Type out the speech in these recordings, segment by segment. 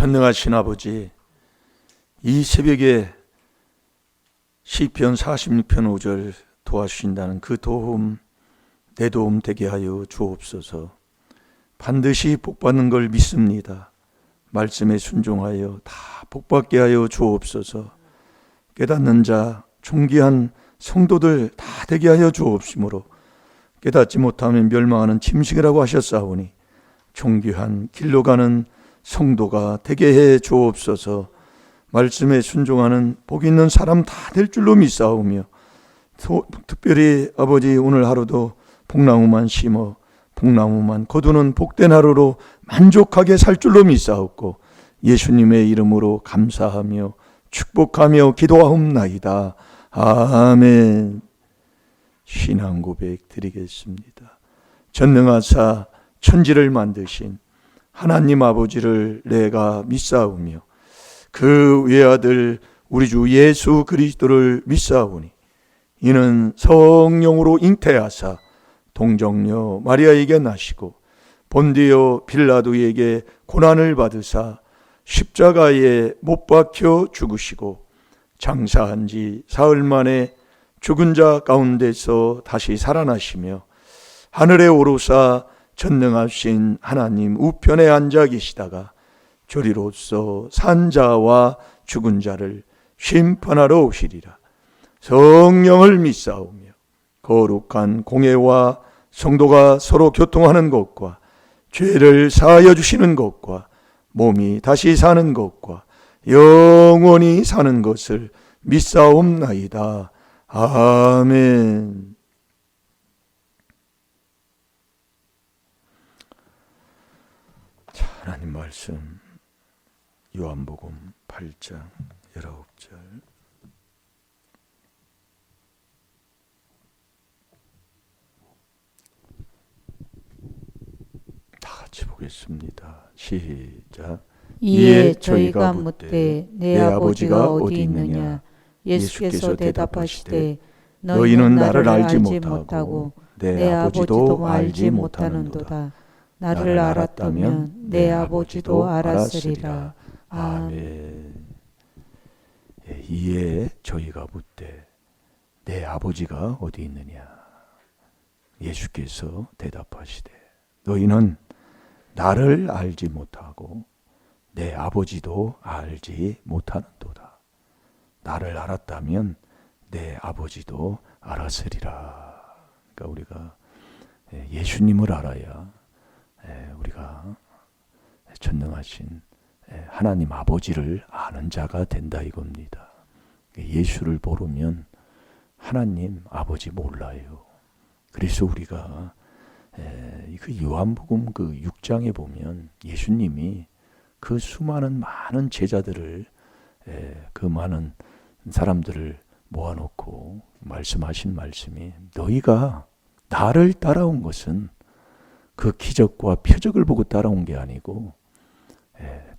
전능하신 아버지, 이 새벽에 시편 46편 5절 도와주신다는 그 도움, 내 도움 되게 하여 주옵소서. 반드시 복받는 걸 믿습니다. 말씀에 순종하여 다 복받게 하여 주옵소서. 깨닫는 자, 존귀한 성도들 다 되게 하여 주옵시므로 깨닫지 못하면 멸망하는 짐승이라고 하셨사오니 존귀한 길로 가는 성도가 되게 해 주옵소서. 말씀에 순종하는 복 있는 사람 다 될 줄로 믿사오며 특별히 아버지 오늘 하루도 복나무만 심어 복나무만 거두는 복된 하루로 만족하게 살 줄로 믿사옵고 예수님의 이름으로 감사하며 축복하며 기도하옵나이다. 아멘. 신앙 고백 드리겠습니다. 전능하사 천지를 만드신 하나님 아버지를 내가 믿사오며 그 외아들 우리 주 예수 그리스도를 믿사오니 이는 성령으로 잉태하사 동정녀 마리아에게 나시고 본디오 빌라도에게 고난을 받으사 십자가에 못 박혀 죽으시고 장사한 지 사흘 만에 죽은 자 가운데서 다시 살아나시며 하늘에 오르사 전능하신 하나님 우편에 앉아 계시다가 저리로서 산 자와 죽은 자를 심판하러 오시리라. 성령을 믿사오며 거룩한 공회와 성도가 서로 교통하는 것과 죄를 사하여 주시는 것과 몸이 다시 사는 것과 영원히 사는 것을 믿사옵나이다. 아멘. 자, 하나님 말씀 요한복음 8장 19절 다 같이 보겠습니다. 시작. 이에 저희가 묻되 내 아버지가 어디 있느냐? 예수께서 대답하시되 너희는 나를 알지 못하고 내 아버지도 알지 못하는도다. 나를 알았다면 내 아버지도 알았으리라. 아멘. 이에 저희가 묻되 내 아버지가 어디 있느냐? 예수께서 대답하시되 너희는 나를 알지 못하고 내 아버지도 알지 못하는도다. 나를 알았다면 내 아버지도 알았으리라. 그러니까 우리가 예수님을 알아야 우리가 전능하신 하나님 아버지를 아는 자가 된다 이겁니다. 예수를 모르면 하나님 아버지 몰라요. 그래서 우리가 그 요한복음 그 6장에 보면 예수님이 그 수많은 많은 제자들을 그 많은 사람들을 모아놓고 말씀하신 말씀이 너희가 나를 따라온 것은 그 기적과 표적을 보고 따라온 게 아니고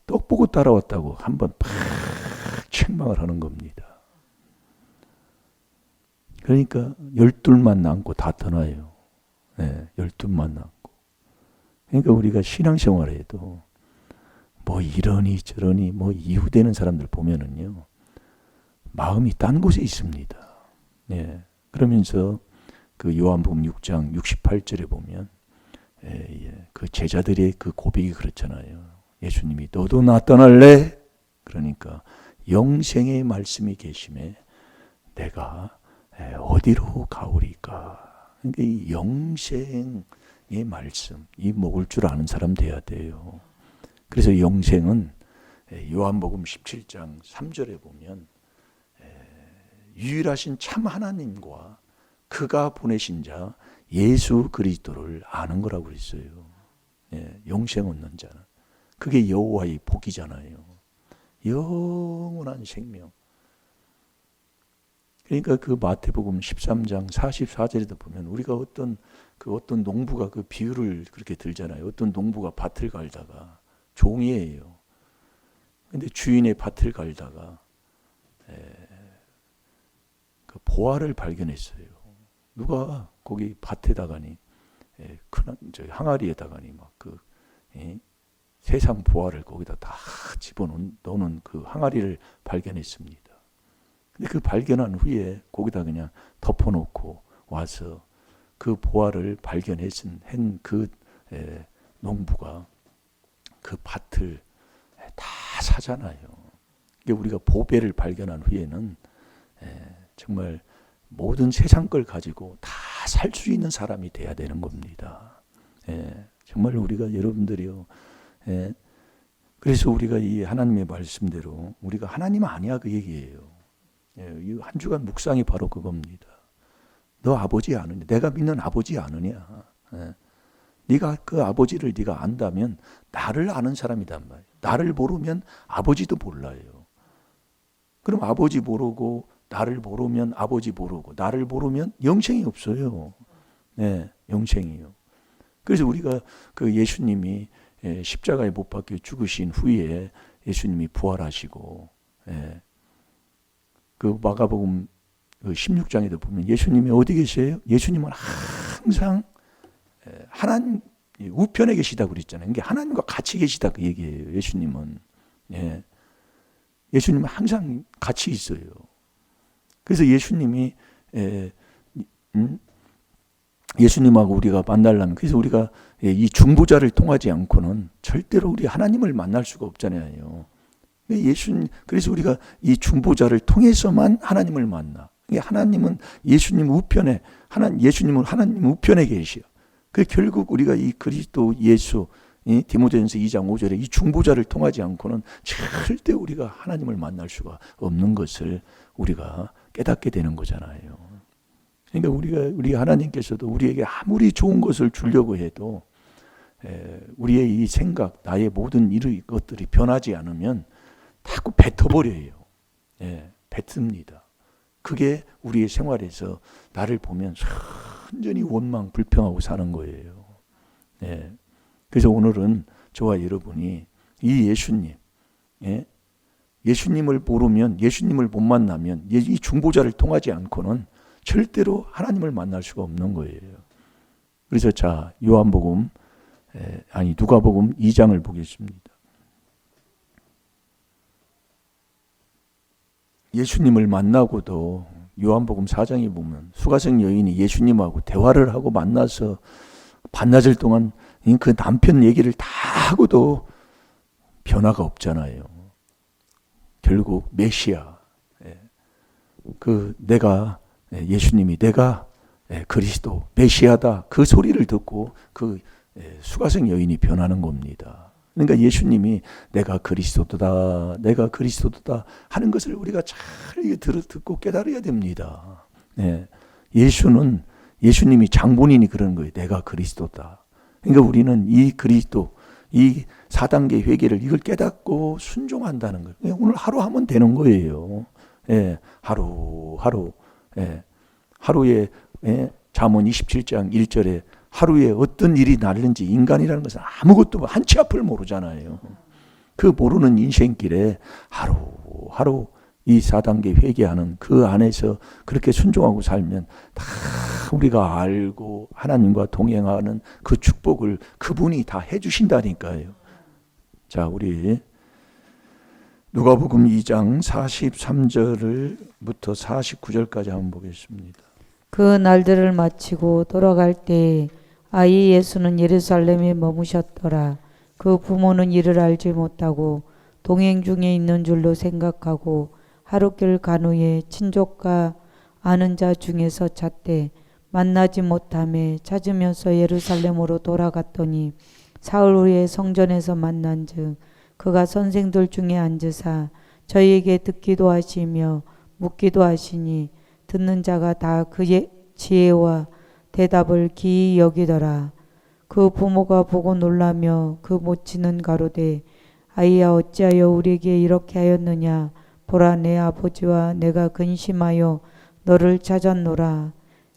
떡 보고 따라왔다고 한번 팍 책망을 하는 겁니다. 그러니까 12만 남고 다 떠나요. 12만 남고. 그러니까 우리가 신앙생활에도 뭐 이러니 저러니 뭐 이유되는 사람들 보면은요 마음이 딴 곳에 있습니다. 그러면서 그 요한복음 6장 68절에 보면 그 제자들의 그 고백이 그렇잖아요. 예수님이 너도 나 떠날래? 그러니까 영생의 말씀이 계심에 내가 어디로 가오리까? 그러니까 이 영생의 말씀, 이 먹을 줄 아는 사람 돼야 돼요. 그래서 영생은 요한복음 17장 3절에 보면 유일하신 참 하나님과 그가 보내신 자 예수 그리스도를 아는 거라고 그랬어요. 영생 얻는 자는. 그게 여호와의 복이잖아요. 영원한 생명. 그러니까 그 마태복음 13장 44절에도 보면 우리가 어떤 농부가 그 비유를 그렇게 들잖아요. 어떤 농부가 밭을 갈다가 종이에요. 근데 주인의 밭을 갈다가 그 보화를 발견했어요. 누가 거기 밭에다가니 큰 항아리에다가니 막 그 세상 보화를 거기다 다 집어넣는 그 항아리를 발견했습니다. 근데 그 발견한 후에 거기다 그냥 덮어놓고 와서 그 보화를 발견한 그 농부가 그 밭을 다 사잖아요. 이게 우리가 보배를 발견한 후에는 정말 모든 세상 걸 가지고 다 살 수 있는 사람이 돼야 되는 겁니다. 정말 우리가 여러분들이요. 그래서 우리가 이 하나님의 말씀대로 우리가 하나님 아니야 그 얘기예요. 이 한 주간 묵상이 바로 그겁니다. 너 아버지 아느냐? 내가 믿는 아버지 아느냐? 네가 그 아버지를 네가 안다면 나를 아는 사람이단 말이에요. 나를 모르면 아버지도 몰라요. 그럼 아버지 모르고 나를 모르면 아버지 모르고 나를 모르면 영생이 없어요. 영생이요. 그래서 우리가 그 예수님이 십자가에 못 박혀 죽으신 후에 예수님이 부활하시고 그 마가복음 16장에도 보면 예수님이 어디 계세요? 예수님은 항상 하나님 우편에 계시다고 그랬잖아요. 그게 하나님과 같이 계시다 그 얘기예요. 예수님은. 예수님은 항상 같이 있어요. 그래서 예수님이 예수님하고 우리가 만나려면 그래서 우리가 이 중보자를 통하지 않고는 절대로 우리 하나님을 만날 수가 없잖아요. 그래서 우리가 이 중보자를 통해서만 하나님을 만나. 하나님은 예수님 우편에 예수님은 하나님 우편에 계셔. 그 결국 우리가 이 그리스도 예수 디모데전서 2장 5절에 이 중보자를 통하지 않고는 절대 우리가 하나님을 만날 수가 없는 것을 우리가 깨닫게 되는 거잖아요. 그러니까 우리 하나님께서도 우리에게 아무리 좋은 것을 주려고 해도 우리의 이 생각, 나의 모든 것들이 변하지 않으면 자꾸 뱉어버려요. 뱉습니다. 그게 우리의 생활에서 나를 보면 완전히 원망, 불평하고 사는 거예요. 그래서 오늘은 저와 여러분이 이 예수님, 예수님을 모르면, 예수님을 못 만나면, 이 중보자를 통하지 않고는 절대로 하나님을 만날 수가 없는 거예요. 그래서 자, 누가복음 2장을 보겠습니다. 예수님을 만나고도 요한복음 4장에 보면 수가성 여인이 예수님하고 대화를 하고 만나서 반나절 동안 그 남편 얘기를 다 하고도 변화가 없잖아요. 결국 메시아, 예수님이 내가 그리스도 메시아다 그 소리를 듣고 그 수가성 여인이 변하는 겁니다. 그러니까 예수님이 내가 그리스도다 하는 것을 우리가 잘 듣고 깨달아야 됩니다. 예수님이 장본인이 그러는 거예요. 내가 그리스도다. 그러니까 우리는 이 그리스도, 이 4단계 회개를 이걸 깨닫고 순종한다는 거예요. 오늘 하루 하면 되는 거예요. 하루에 잠언 27장 1절에 하루에 어떤 일이 날는지 인간이라는 것은 아무것도 한 치 앞을 모르잖아요. 그 모르는 인생길에 하루 이 4단계 회개하는 그 안에서 그렇게 순종하고 살면 다 우리가 알고 하나님과 동행하는 그 축복을 그분이 다 해주신다니까요. 자, 우리 누가복음 2장 43절부터 49절까지 한번 보겠습니다. 그 날들을 마치고 돌아갈 때 아이 예수는 예루살렘에 머무셨더라. 그 부모는 이를 알지 못하고 동행 중에 있는 줄로 생각하고 하루길 간 후에 친족과 아는 자 중에서 찾되 만나지 못하매 찾으면서 예루살렘으로 돌아갔더니 사흘 후에 성전에서 만난즉 그가 선생들 중에 앉으사 저희에게 듣기도 하시며 묻기도 하시니 듣는 자가 다 그의 지혜와 대답을 기이 여기더라. 그 부모가 보고 놀라며 그 모치는 가로되 아이야 어찌하여 우리에게 이렇게 하였느냐. 보라 내 아버지와 내가 근심하여 너를 찾았노라.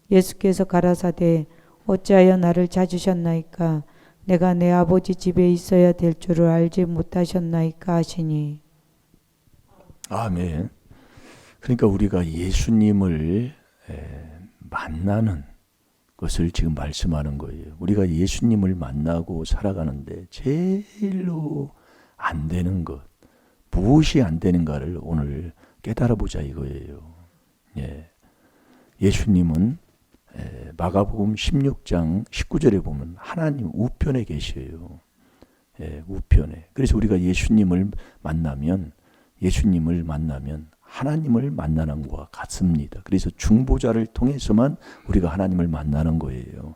예수께서 가라사대 어찌하여 나를 찾으셨나이까. 내가 내 아버지 집에 있어야 될 줄을 알지 못하셨나이까 하시니. 아멘. 그러니까 우리가 예수님을 만나는 것을 지금 말씀하는 거예요. 우리가 예수님을 만나고 살아가는데 제일로 안 되는 것, 무엇이 안 되는가를 오늘 깨달아 보자 이거예요. 예. 예수님은 마가복음 16장 19절에 보면 하나님 우편에 계셔요. 예, 우편에. 그래서 우리가 예수님을 만나면 하나님을 만나는 것과 같습니다. 그래서 중보자를 통해서만 우리가 하나님을 만나는 거예요.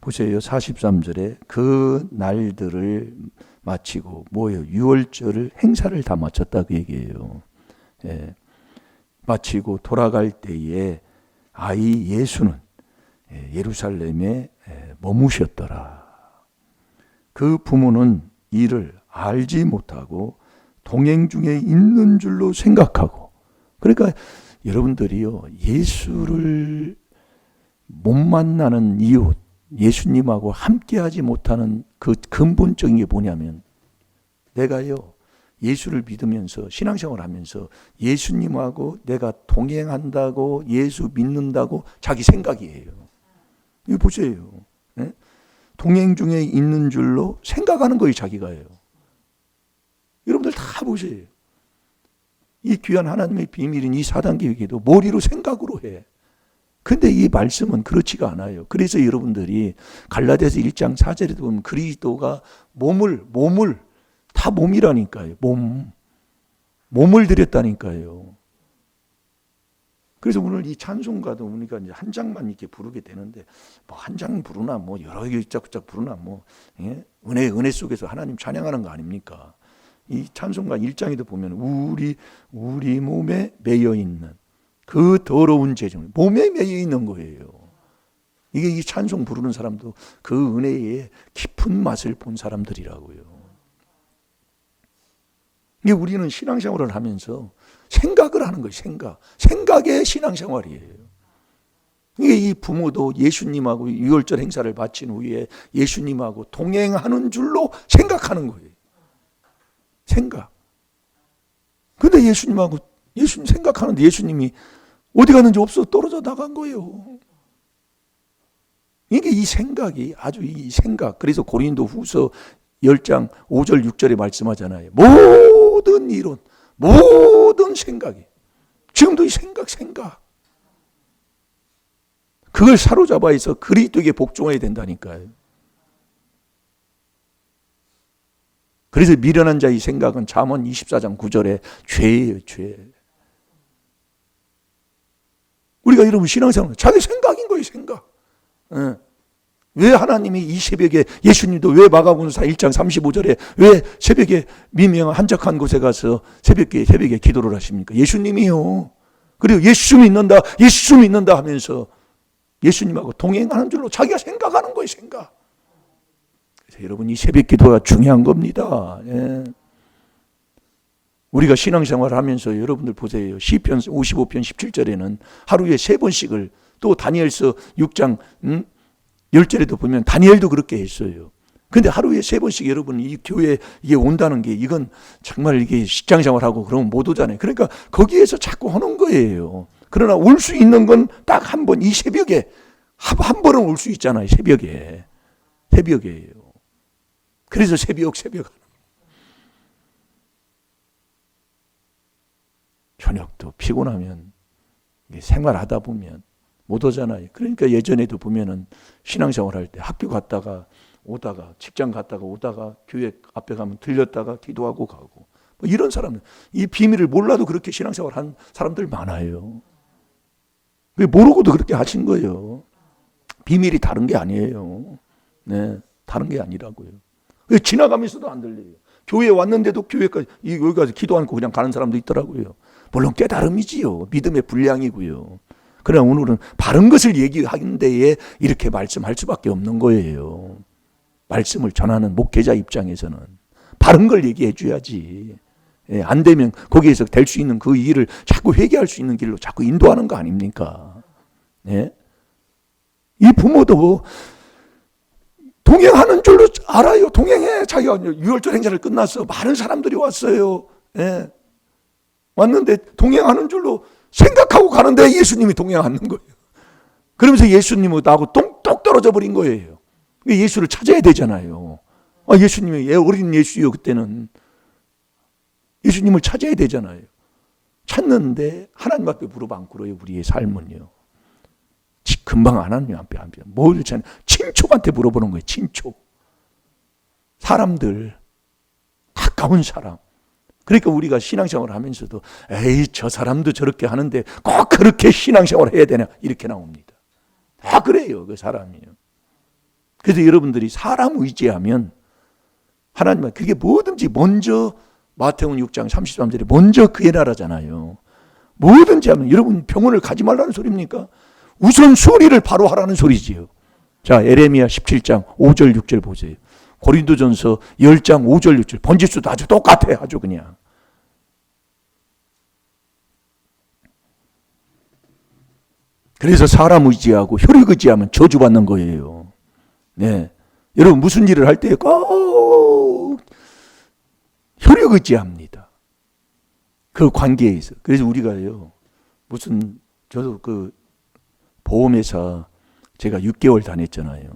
보세요. 43절에 그 날들을 마치고 뭐예요? 유월절을 행사를 다 마쳤다 그 얘기예요. 예. 마치고 돌아갈 때에 아이 예수는 예루살렘에 머무셨더라. 그 부모는 이를 알지 못하고 동행 중에 있는 줄로 생각하고, 그러니까 여러분들이요, 예수를 못 만나는 이유, 예수님하고 함께하지 못하는 그 근본적인 게 뭐냐면, 내가요 예수를 믿으면서 신앙생활을 하면서 예수님하고 내가 동행한다고, 예수 믿는다고 자기 생각이에요. 이거 보세요. 네? 동행 중에 있는 줄로 생각하는 거예요, 자기가요. 여러분들 다 보세요. 이 귀한 하나님의 비밀인 이 4단계 회개도 머리로 생각으로 해. 근데 이 말씀은 그렇지가 않아요. 그래서 여러분들이 갈라디아서 1장 4절에 보면 그리스도가 몸을 다 몸이라니까요. 몸을 드렸다니까요. 그래서 오늘 이 찬송가도 우리가 이제 한 장만 이렇게 부르게 되는데, 뭐 한 장 부르나 뭐 여러 개 짝짝 부르나 뭐 은혜 속에서 하나님 찬양하는 거 아닙니까? 이 찬송가 1장에도 보면 우리 몸에 매여 있는 그 더러운 재정, 몸에 매여 있는 거예요. 이게 이 찬송 부르는 사람도 그 은혜의 깊은 맛을 본 사람들이라고요. 이게 우리는 신앙생활을 하면서 생각을 하는 거예요. 생각의 신앙생활이에요. 이게 이 부모도 예수님하고 유월절 행사를 마친 후에 예수님하고 동행하는 줄로 생각하는 거예요. 생각. 근데 예수님 생각하는데 예수님이 어디 갔는지 없어 떨어져 나간 거예요. 이게 이 생각이 아주 이 생각. 그래서 고린도 후서 10장 5절 6절에 말씀하잖아요. 모든 이론, 모든 생각이. 지금도 이 생각. 그걸 사로잡아 있어 그리스도에게 복종해야 된다니까요. 그래서 미련한 자의 생각은 잠언 24장 9절에 죄예요, 죄. 우리가 여러분 신앙생활은 자기 생각인 거예요, 생각. 왜 하나님이 이 새벽에 예수님도 왜 마가복음서 1장 35절에 왜 새벽에 미명한 한적한 곳에 가서 새벽에 기도를 하십니까? 예수님이요. 그리고 예수 믿는다 하면서 예수님하고 동행하는 줄로 자기가 생각하는 거예요, 생각. 그래서 여러분 이 새벽 기도가 중요한 겁니다. 예. 우리가 신앙생활을 하면서 여러분들 보세요. 시편 55편 17절에는 하루에 3번씩을, 또 다니엘서 6장 10절에도 보면 다니엘도 그렇게 했어요. 근데 하루에 3번씩 여러분 이 교회에 이게 온다는 게 이건 정말 이게 직장생활하고 그러면 못 오잖아요. 그러니까 거기에서 자꾸 하는 거예요. 그러나 올 수 있는 건 딱 한 번, 이 새벽에 한 번은 올 수 있잖아요. 새벽이에요. 그래서 새벽 저녁도 피곤하면 생활하다 보면 못 오잖아요. 그러니까 예전에도 보면은 신앙생활 할 때 학교 갔다가 오다가 직장 갔다가 오다가 교회 앞에 가면 들렸다가 기도하고 가고 뭐 이런 사람들, 이 비밀을 몰라도 그렇게 신앙생활 한 사람들 많아요. 모르고도 그렇게 하신 거예요. 비밀이 다른 게 아니에요. 네, 다른 게 아니라고요. 지나가면서도 안 들려요. 교회에 왔는데도 교회까지 여기까지 기도 않고 그냥 가는 사람도 있더라고요. 물론 깨달음이지요. 믿음의 분량이고요. 그러나 오늘은 바른 것을 얘기하는 데에 이렇게 말씀할 수밖에 없는 거예요. 말씀을 전하는 목회자 입장에서는 바른 걸 얘기해 줘야지. 안 되면 거기에서 될 수 있는 그 일을 자꾸 회개할 수 있는 길로 자꾸 인도하는 거 아닙니까? 네? 이 부모도 동행하는 줄로 알아요. 동행해. 자기가 유월절 행사를 끝났어. 많은 사람들이 왔어요. 네. 왔는데 동행하는 줄로 생각하고 가는데 예수님이 동행하는 거예요. 그러면서 예수님은 나하고 똑 떨어져 버린 거예요. 예수를 찾아야 되잖아요. 예수님이 어린 예수요. 그때는 예수님을 찾아야 되잖아요. 찾는데 하나님 앞에 무릎 안 꿇어요. 우리의 삶은요. 금방 하나님 앞에 뭘 찾냐? 친족한테 물어보는 거예요. 친족. 사람들, 가까운 사람. 그러니까 우리가 신앙생활을 하면서도 에이 저 사람도 저렇게 하는데 꼭 그렇게 신앙생활을 해야 되냐 이렇게 나옵니다. 다 그래요. 그 사람이요. 그래서 여러분들이 사람 의지하면 하나님은 그게 뭐든지 먼저 마태복음 6장 33절에 먼저 그의 나라잖아요. 뭐든지 하면 여러분 병원을 가지 말라는 소리입니까? 우선 수리를 바로 하라는 소리지요. 자, 에레미야 17장 5절 6절 보세요. 고린도전서 10장 5절 6절 번지수도 아주 똑같아요. 아주 그냥. 그래서 사람 의지하고 혈육 의지하면 저주받는 거예요. 네, 여러분 무슨 일을 할 때 꼭 혈육 의지합니다. 그 관계에 있어. 그래서 우리가요 무슨 저도 그 보험회사 제가 6개월 다녔잖아요.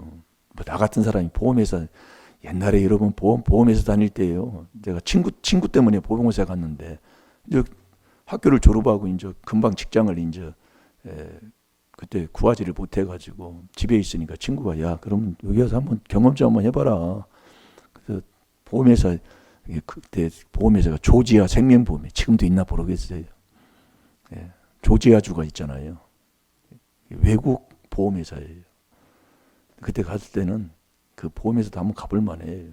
나 같은 사람이 보험회사 옛날에 여러분 보험회사 다닐 때요. 제가 친구 때문에 보험회사 갔는데 이제 학교를 졸업하고 이제 금방 직장을 이제 그때 구하지를 못해가지고 집에 있으니까 친구가 야 그럼 여기 와서 한번 경험 좀 한번 해봐라. 그래서 보험회사 그때 보험회사가 조지아 생명보험이 지금도 있나 모르겠어요. 조지아주가 있잖아요. 외국 보험회사예요. 그때 갔을 때는 그 보험회사도 한번 가볼 만해요.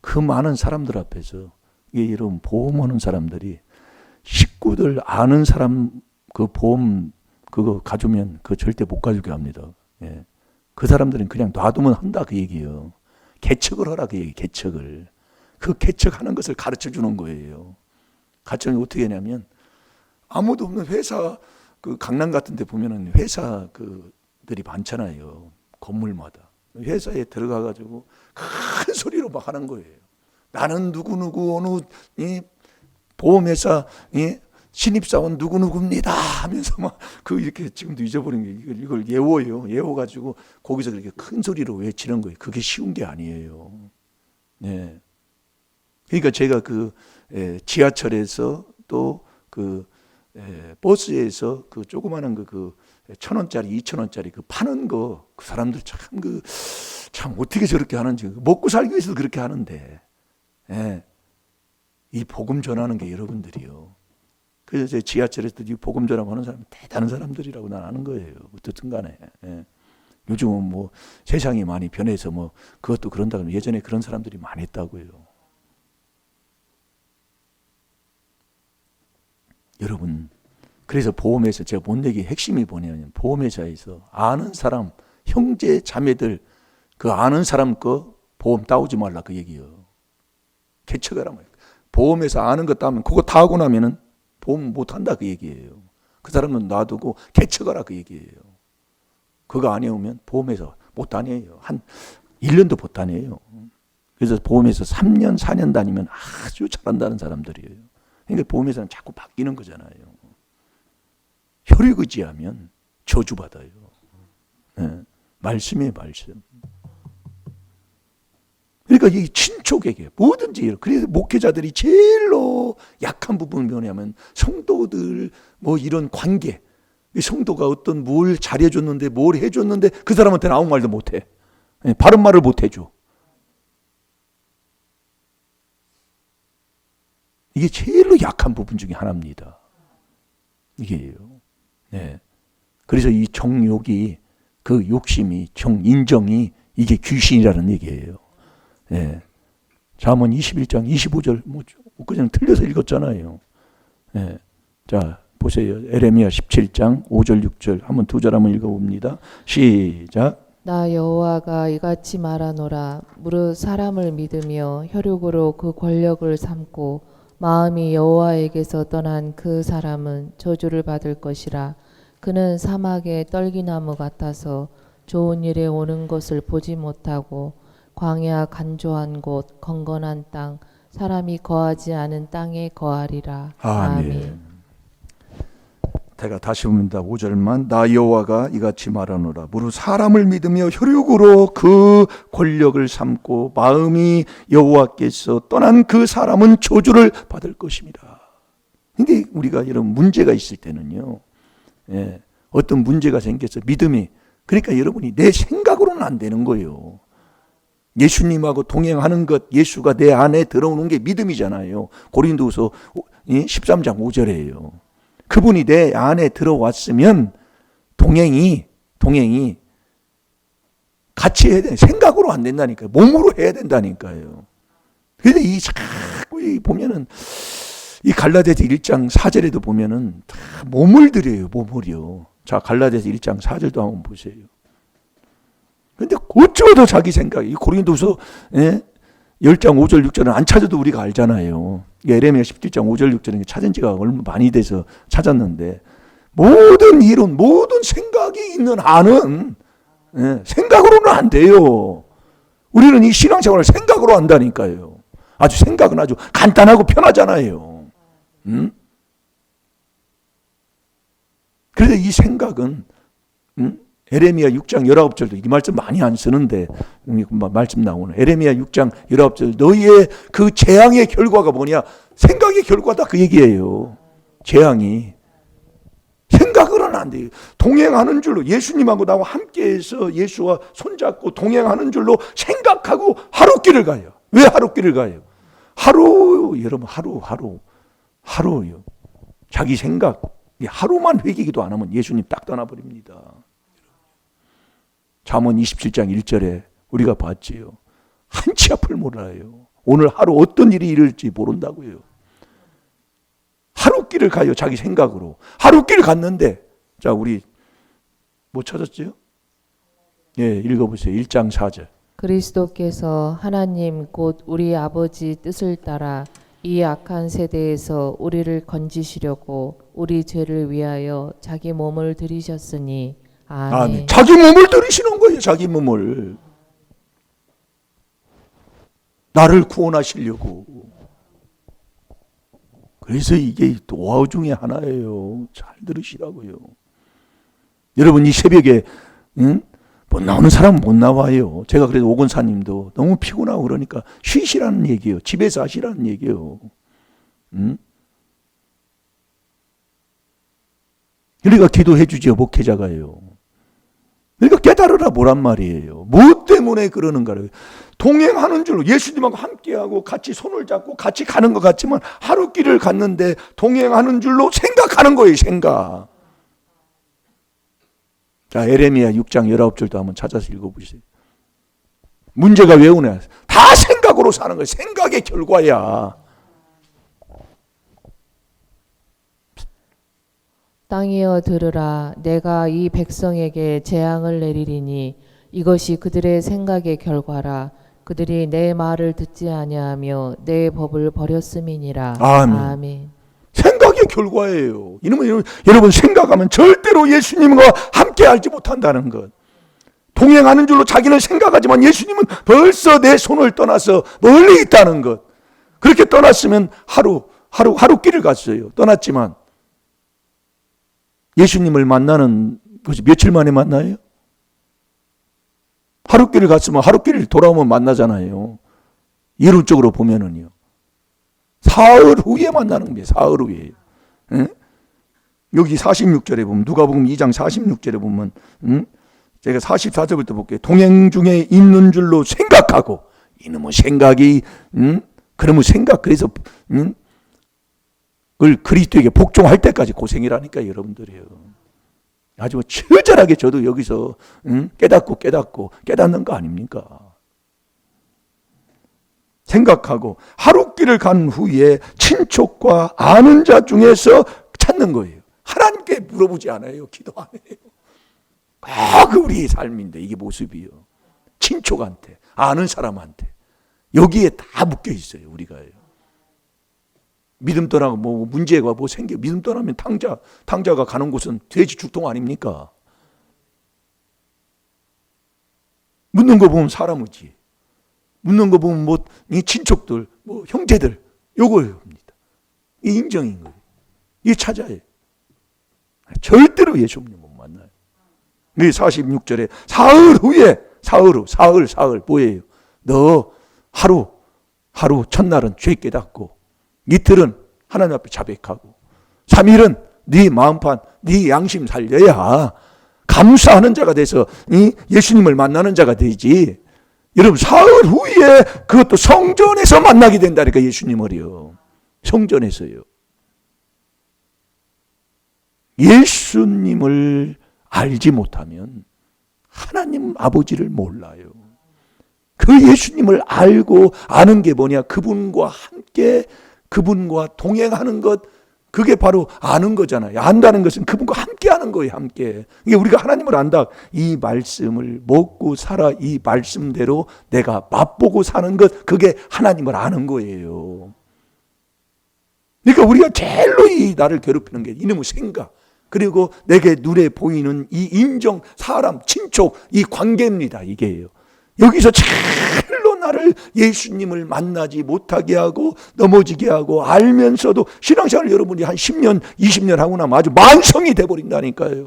그 많은 사람들 앞에서 이게 여러분 보험하는 사람들이 식구들 아는 사람 그 보험 그거 가주면 그거 절대 못 가주게 합니다. 예. 그 사람들은 그냥 놔두면 한다 그 얘기예요. 개척을 하라 그 얘기. 개척을. 그 개척하는 것을 가르쳐 주는 거예요. 가르쳐는 어떻게 하냐면 아무도 없는 회사 그 강남 같은 데 보면은 회사 그들이 많잖아요. 건물마다. 회사에 들어가 가지고 큰 소리로 막 하는 거예요. 나는 누구누구 어느 이 보험회사 이 신입사원 누구누구입니다 하면서 막 그 이렇게 지금도 잊어버린 게 이걸 예워요. 예워가지고 거기서 그렇게 큰 소리로 외치는 거예요. 그게 쉬운 게 아니에요. 네. 그러니까 제가 그 지하철에서 또 그 버스에서 그 조그마한 그 1,000원짜리 2,000원짜리 그 파는 거 그 사람들 참 어떻게 저렇게 하는지 먹고 살기 위해서 그렇게 하는데 이 복음 전하는 게 여러분들이요. 그래서 제 지하철에서 이 복음 전하는 사람은 대단한 사람들이라고 난 아는 거예요. 어떻든 간에. 요즘은 뭐 세상이 많이 변해서 뭐 그것도 그런다 그러면 예전에 그런 사람들이 많았다고요. 여러분 그래서 보험회사 제가 못 내기 핵심이 뭐냐면 보험회사에서 아는 사람 형제 자매들 그 아는 사람 거 보험 따오지 말라 그 얘기예요. 개척하라 말이에요. 보험회사 아는 거 따면 그거 다 하고 나면은 보험 못 한다 그 얘기예요. 그 사람은 놔두고 개척하라 그 얘기예요. 그거 안 해오면 보험회사 못 다녀요. 한 1년도 못 다녀요. 그래서 보험회사 3년 4년 다니면 아주 잘한다는 사람들이에요. 그러니까 보험회사는 자꾸 바뀌는 거잖아요. 혈육 의지하면 저주받아요. 말씀이에요, 말씀. 그러니까 이 친족에게 뭐든지 그래서 목회자들이 제일로 약한 부분이 뭐냐면 성도들 뭐 이런 관계. 성도가 어떤 뭘 잘해줬는데 뭘 해줬는데 그 사람한테는 아무 말도 못해. 바른 말을 못 해줘. 이게 제일로 약한 부분 중에 하나입니다. 이게요. 네. 그래서 이 정욕이 그 욕심이 정인정이 이게 귀신이라는 얘기예요. 네. 잠언 21장 25절 뭐 그냥 틀려서 읽었잖아요. 네. 자 보세요. 에레미야 17장 5절 6절 한번 두 절 한번 읽어봅니다. 시작. 나 여호와가 이같이 말하노라. 무릇 사람을 믿으며 혈육으로 그 권력을 삼고 마음이 여호와에게서 떠난 그 사람은 저주를 받을 것이라. 그는 사막의 떨기나무 같아서 좋은 일에 오는 것을 보지 못하고 광야 간조한 곳 건건한 땅 사람이 거하지 않은 땅에 거하리라. 아멘. 제가 다시 봅니다. 5절만 나 여호와가 이같이 말하노라 무릇 사람을 믿으며 혈육으로 그 권력을 삼고 마음이 여호와께서 떠난 그 사람은 저주를 받을 것입니다. 근데 우리가 이런 문제가 있을 때는요, 어떤 문제가 생겨서 믿음이, 그러니까 여러분이 내 생각으로는 안 되는 거예요. 예수님하고 동행하는 것, 예수가 내 안에 들어오는 게 믿음이잖아요. 고린도후서 13장 5절이에요. 그분이 내 안에 들어왔으면 동행이 같이 해야 돼. 생각으로 안 된다니까요. 몸으로 해야 된다니까요. 그런데 이 자꾸 보면은 이 갈라디아서 1장 4절에도 보면은 다 몸을 들여요. 몸을요. 자, 갈라디아서 1장 4절도 한번 보세요. 근데 어쩌도 자기 생각이, 이 고린도서 10장 5절 6절은 안 찾아도 우리가 알잖아요. 에레미야 17장 5절 6절은 찾은 지가 얼마 많이 돼서 찾았는데, 모든 이론, 모든 생각이 있는 한은 생각으로는 안 돼요. 우리는 이 신앙생활을 생각으로 한다니까요. 아주 생각은 아주 간단하고 편하잖아요. 그래서 이 생각은 에레미야 6장 19절도 이 말씀 많이 안 쓰는데 말씀 나오는 에레미야 6장 19절 너희의 그 재앙의 결과가 뭐냐? 생각의 결과다 그 얘기예요. 재앙이. 생각으로는 안 돼요. 동행하는 줄로 예수님하고 나와 함께해서 예수와 손잡고 동행하는 줄로 생각하고 하루길을 가요. 왜 하루길을 가요? 여러분 하루요. 자기 생각 하루만 회개기도 안 하면 예수님 딱 떠나버립니다. 잠언 27장 1절에 우리가 봤지요. 한치 앞을 몰라요. 오늘 하루 어떤 일이 일어날지 모른다고요. 하루길을 가요. 자기 생각으로. 하루길 갔는데 자 우리 뭐 찾았지요? 읽어보세요. 1장 4절. 그리스도께서 하나님 곧 우리 아버지 뜻을 따라 이 악한 세대에서 우리를 건지시려고 우리 죄를 위하여 자기 몸을 들이셨으니 아멘. 자기 몸을 들이시는 거예요. 자기 몸을. 나를 구원하시려고. 그래서 이게 노하우 중에 하나예요. 잘 들으시라고요. 여러분 이 새벽에 못 나오는 사람은 못 나와요. 제가 그래도 오건사님도 너무 피곤하고 그러니까 쉬시라는 얘기예요. 집에서 하시라는 얘기예요. 그러니까 기도해 주지요. 목회자가요. 그러니까 깨달으라 뭐란 말이에요. 뭐 때문에 그러는가를. 동행하는 줄로 예수님하고 함께하고 같이 손을 잡고 같이 가는 것 같지만 하루길을 갔는데 동행하는 줄로 생각하는 거예요. 생각. 자, 에레미야 6장 19절도 한번 찾아서 읽어보세요. 문제가 왜 오냐? 다 생각으로 사는 거예요. 생각의 결과야. 땅이여 들으라 내가 이 백성에게 재앙을 내리리니 이것이 그들의 생각의 결과라. 그들이 내 말을 듣지 아니하며 내 법을 버렸음이니라. 아멘. 생각의 결과예요. 이러면 여러분 생각하면 절대로 예수님과 함께 알지 못한다는 것. 동행하는 줄로 자기는 생각하지만 예수님은 벌써 내 손을 떠나서 멀리 있다는 것. 그렇게 떠났으면 하루길을 갔어요. 떠났지만 예수님을 만나는 것이 며칠 만에 만나요? 하루길을 갔으면 하루길을 돌아오면 만나잖아요. 이론적으로 보면은요. 사흘 후에 만나는 겁니다. 사흘 후에. 여기 46절에 보면 누가복음 2장 46절에 보면 제가 44절부터 볼게요. 동행 중에 있는 줄로 생각하고 이놈의 생각이 그러면 그래서 그걸 그리스도에게 복종할 때까지 고생이라니까 여러분들이요. 아주 처절하게 저도 여기서 깨닫고 깨닫는 거 아닙니까? 생각하고 하루길을 간 후에 친족과 아는 자 중에서 찾는 거예요. 하나님께 물어보지 않아요. 기도 안 해요. 그 우리의 삶인데 이게 모습이요. 친족한테, 아는 사람한테 여기에 다 묶여 있어요. 우리가요. 믿음 떠나고 뭐 문제가 뭐 생겨 믿음 떠나면 탕자가 가는 곳은 돼지 죽통 아닙니까? 묻는 거 보면 사람이지. 묻는 거 보면 뭐 이 친척들, 뭐 형제들 요거입니다. 이 인정인 거예요. 이게 찾아요. 절대로 예수님 못 만나요. 46절에 사흘 후에 사흘 뭐예요? 너 하루 첫날은 죄 깨닫고 이틀은 하나님 앞에 자백하고 3일은 네 마음판 네 양심 살려야 감사하는 자가 돼서 예수님을 만나는 자가 되지. 여러분 사흘 후에 그것도 성전에서 만나게 된다니까. 예수님을요. 성전에서요. 예수님을 알지 못하면 하나님 아버지를 몰라요. 그 예수님을 알고 아는 게 뭐냐? 그분과 함께 그분과 동행하는 것, 그게 바로 아는 거잖아요. 안다는 것은 그분과 함께 하는 거예요. 함께. 이게 우리가 하나님을 안다. 이 말씀을 먹고 살아. 이 말씀대로 내가 맛보고 사는 것, 그게 하나님을 아는 거예요. 그러니까 우리가 제일로 이 나를 괴롭히는 게 이놈의 생각, 그리고 내게 눈에 보이는 이 인정, 사람, 친족, 이 관계입니다. 이게요. 여기서 제일로 나를 예수님을 만나지 못하게 하고 넘어지게 하고, 알면서도 신앙생활 여러분이 한 10년, 20년 하고 나면 아주 만성이 돼버린다니까요.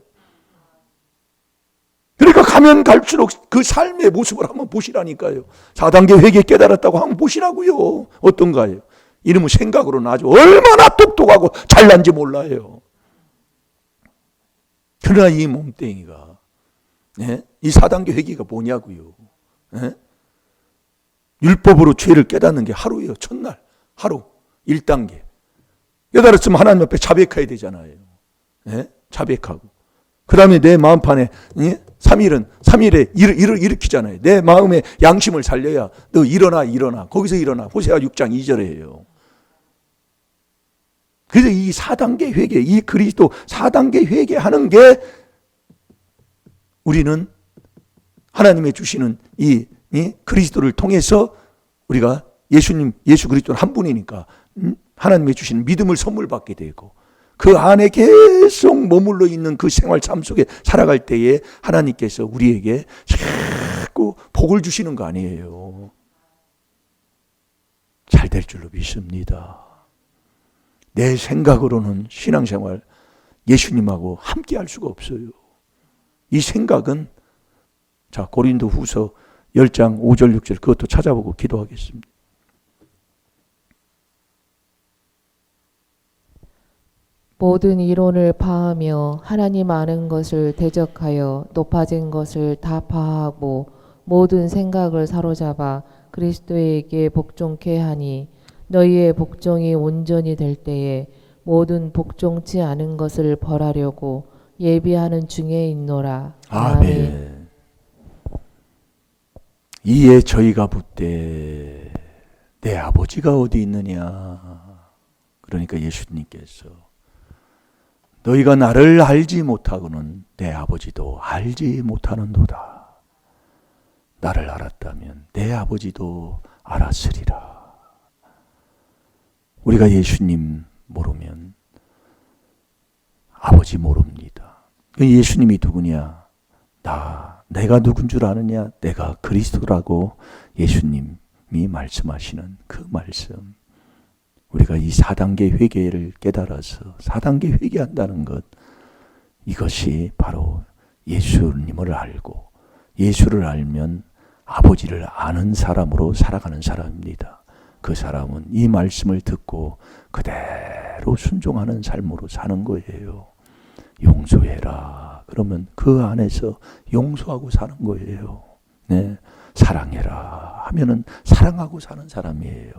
그러니까 가면 갈수록 그 삶의 모습을 한번 보시라니까요. 4단계 회개 깨달았다고 한번 보시라고요. 어떤가요? 이놈의 생각으로는 아주 얼마나 똑똑하고 잘난지 몰라요. 그러나 이 몸뚱이가, 이 4단계 회개가 뭐냐고요. 율법으로 죄를 깨닫는 게 하루예요. 첫날 하루 1단계 깨달았으면 하나님 앞에 자백해야 되잖아요. 자백하고 그 다음에 내 마음판에 3일에 일으키잖아요. 내 마음의 양심을 살려야 너 일어나 거기서 일어나. 호세아 6장 2절에요. 그래서 이 4단계 회개, 이 그리스도 4단계 회개하는 게 우리는 하나님의 주시는 이 그리스도를 통해서 우리가 예수 그리스도는 한 분이니까 하나님의 주시는 믿음을 선물 받게 되고, 그 안에 계속 머물러 있는 그 생활 삶 속에 살아갈 때에 하나님께서 우리에게 자꾸 복을 주시는 거 아니에요. 잘 될 줄로 믿습니다. 내 생각으로는 신앙생활 예수님하고 함께 할 수가 없어요. 이 생각은, 자, 고린도 후서 10장 5절 6절 그것도 찾아보고 기도하겠습니다. 모든 이론을 파하며 하나님 아는 것을 대적하여 높아진 것을 다 파하고 모든 생각을 사로잡아 그리스도에게 복종케 하니 너희의 복종이 온전히 될 때에 모든 복종치 않은 것을 벌하려고 예비하는 중에 있노라. 아멘. 이에 저희가 묻되 내 아버지가 어디 있느냐. 그러니까 예수님께서 너희가 나를 알지 못하고는 내 아버지도 알지 못하는도다. 나를 알았다면 내 아버지도 알았으리라. 우리가 예수님 모르면 아버지 모릅니다. 예수님이 누구냐? 내가 누군 줄 아느냐? 내가 그리스도라고 예수님이 말씀하시는 그 말씀. 우리가 이 4단계 회개를 깨달아서 4단계 회개한다는 것, 이것이 바로 예수님을 알고 예수를 알면 아버지를 아는 사람으로 살아가는 사람입니다. 그 사람은 이 말씀을 듣고 그대로 순종하는 삶으로 사는 거예요. 용서해라. 그러면 그 안에서 용서하고 사는 거예요. 사랑해라 하면은 사랑하고 사는 사람이에요.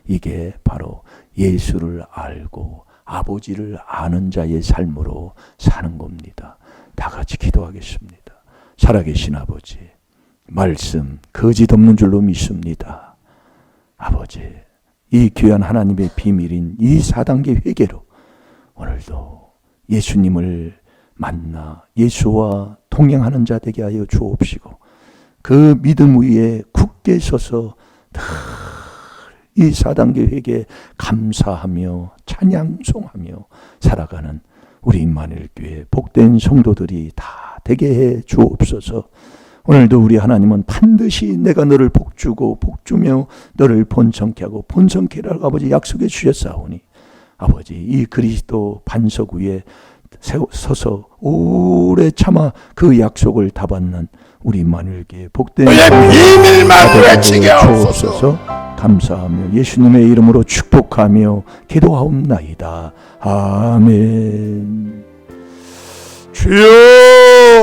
이게 바로 예수를 알고 아버지를 아는 자의 삶으로 사는 겁니다. 다 같이 기도하겠습니다. 살아계신 아버지, 말씀 거짓 없는 줄로 믿습니다. 아버지, 이 귀한 하나님의 비밀인 이 4단계 회개로 오늘도 예수님을 만나 예수와 동행하는 자 되게 하여 주옵시고, 그 믿음 위에 굳게 서서 이 4단계 회개 감사하며 찬양송하며 살아가는 우리 임마누엘 교회 복된 성도들이 다 되게 해 주옵소서. 오늘도 우리 하나님은 반드시 내가 너를 복주고 복주며 너를 번성케 하고 번성케 하라고 아버지 약속해 주셨사오니, 아버지 이 그리스도 반석 위에 서서 오래 참아 그 약속을 다 받는 우리 만일교회 복된 너의 비밀만 외치게 하옵소서. 주옵소서. 감사하며 예수님의 이름으로 축복하며 기도하옵나이다. 아멘. 주여